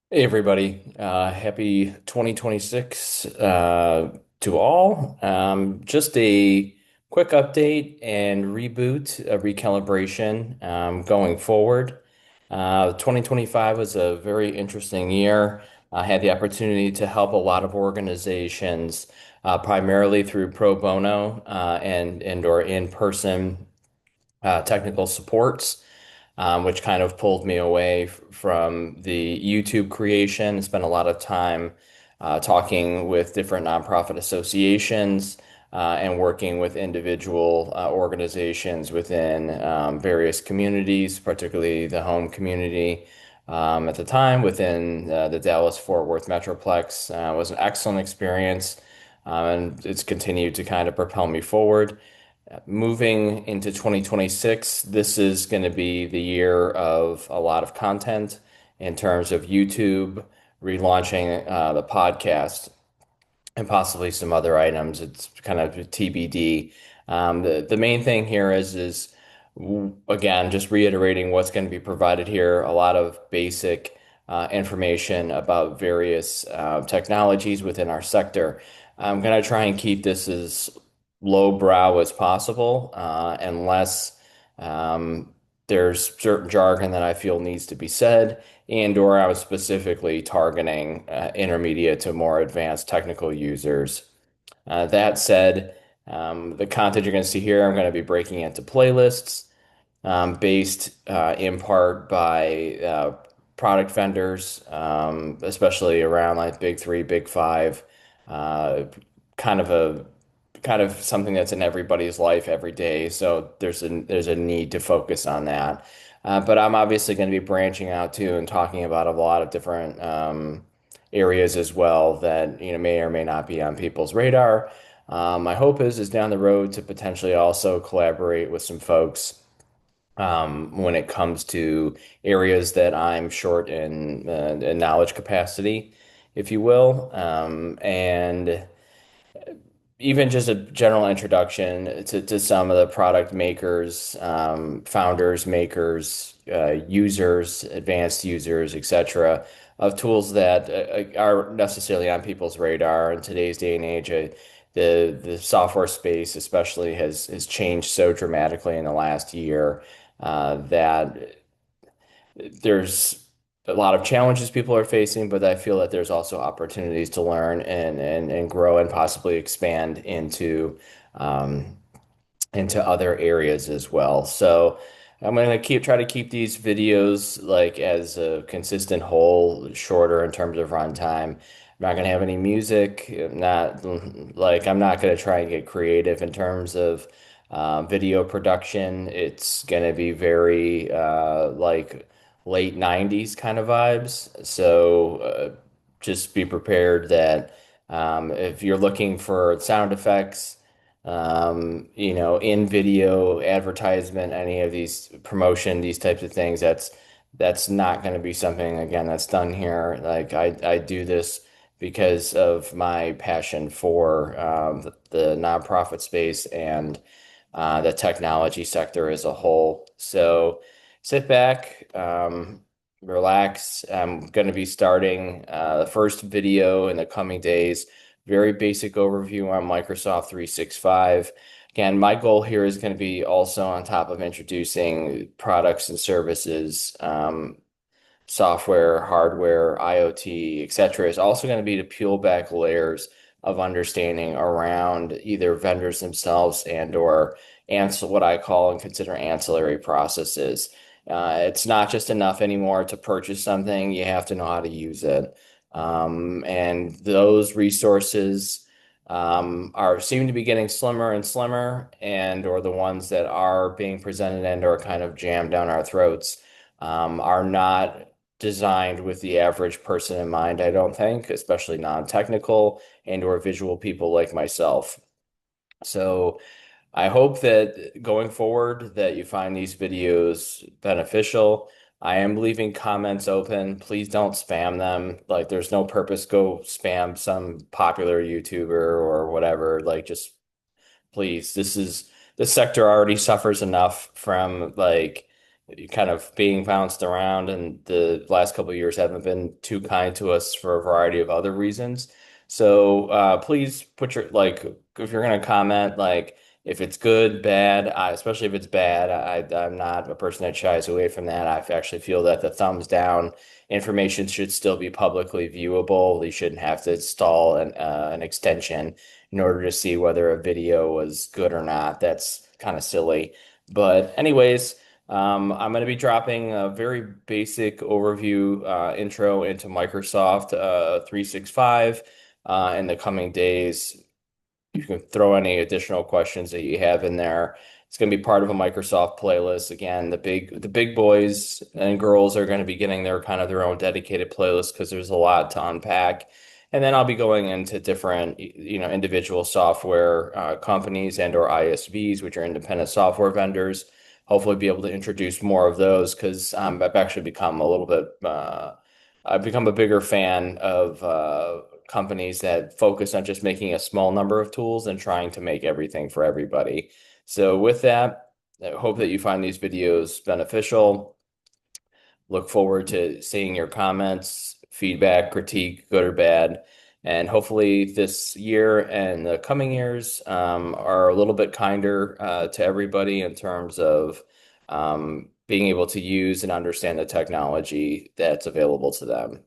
Hey everybody, happy 2026 to all. Just a quick update and reboot, a recalibration going forward. 2025 was a very interesting year. I had the opportunity to help a lot of organizations, primarily through pro bono and or in-person technical supports, which kind of pulled me away from the YouTube creation. Spent a lot of time talking with different nonprofit associations and working with individual organizations within various communities, particularly the home community. At the time, within the Dallas-Fort Worth Metroplex, was an excellent experience, and it's continued to kind of propel me forward. Moving into 2026, this is going to be the year of a lot of content in terms of YouTube, relaunching the podcast, and possibly some other items. It's kind of TBD. The main thing here is again just reiterating what's going to be provided here. A lot of basic information about various technologies within our sector. I'm going to try and keep this as lowbrow as possible, unless there's certain jargon that I feel needs to be said, and or I was specifically targeting intermediate to more advanced technical users. That said, the content you're going to see here, I'm going to be breaking into playlists based in part by product vendors, especially around like big three, big five, uh, kind of a kind of something that's in everybody's life every day. So there's a need to focus on that. But I'm obviously going to be branching out too and talking about a lot of different areas as well that may or may not be on people's radar. My hope is down the road to potentially also collaborate with some folks when it comes to areas that I'm short in knowledge capacity, if you will. And even just a general introduction to some of the product makers, founders, makers, users, advanced users, etc., of tools that aren't necessarily on people's radar in today's day and age. The software space, especially, has changed so dramatically in the last year that there's a lot of challenges people are facing, but I feel that there's also opportunities to learn and grow and possibly expand um, into other areas as well. So I'm going to try to keep these videos like as a consistent whole, shorter in terms of runtime. I'm not going to have any music, I'm not going to try and get creative in terms of video production. It's going to be very like late 90s kind of vibes. So just be prepared that if you're looking for sound effects, in video advertisement, any of these promotion, these types of things, that's not going to be something again that's done here. Like I do this because of my passion for the nonprofit space and the technology sector as a whole. So sit back, relax. I'm going to be starting the first video in the coming days. Very basic overview on Microsoft 365. Again, my goal here is going to be also on top of introducing products and services, software, hardware, IoT, etc., is also going to be to peel back layers of understanding around either vendors themselves and or what I call and consider ancillary processes. It's not just enough anymore to purchase something, you have to know how to use it. And those resources are seem to be getting slimmer and slimmer, and or the ones that are being presented and or kind of jammed down our throats are not designed with the average person in mind, I don't think, especially non-technical and or visual people like myself. So I hope that going forward that you find these videos beneficial. I am leaving comments open. Please don't spam them. Like there's no purpose. Go spam some popular YouTuber or whatever. Like just please, this sector already suffers enough from like kind of being bounced around, and the last couple of years haven't been too kind to us for a variety of other reasons. So please put your like if you're gonna comment, like if it's good, bad, especially if it's bad, I'm not a person that shies away from that. I actually feel that the thumbs down information should still be publicly viewable. You shouldn't have to install an extension in order to see whether a video was good or not. That's kind of silly. But anyways. I'm going to be dropping a very basic overview intro into Microsoft 365 in the coming days. You can throw any additional questions that you have in there. It's going to be part of a Microsoft playlist. Again, the big boys and girls are going to be getting their kind of their own dedicated playlist because there's a lot to unpack. And then I'll be going into different, individual software companies and or ISVs, which are independent software vendors. Hopefully, be able to introduce more of those because I've actually become a little bit. I've become a bigger fan of companies that focus on just making a small number of tools and trying to make everything for everybody. So with that, I hope that you find these videos beneficial. Look forward to seeing your comments, feedback, critique, good or bad. And hopefully this year and the coming years are a little bit kinder to everybody in terms of being able to use and understand the technology that's available to them.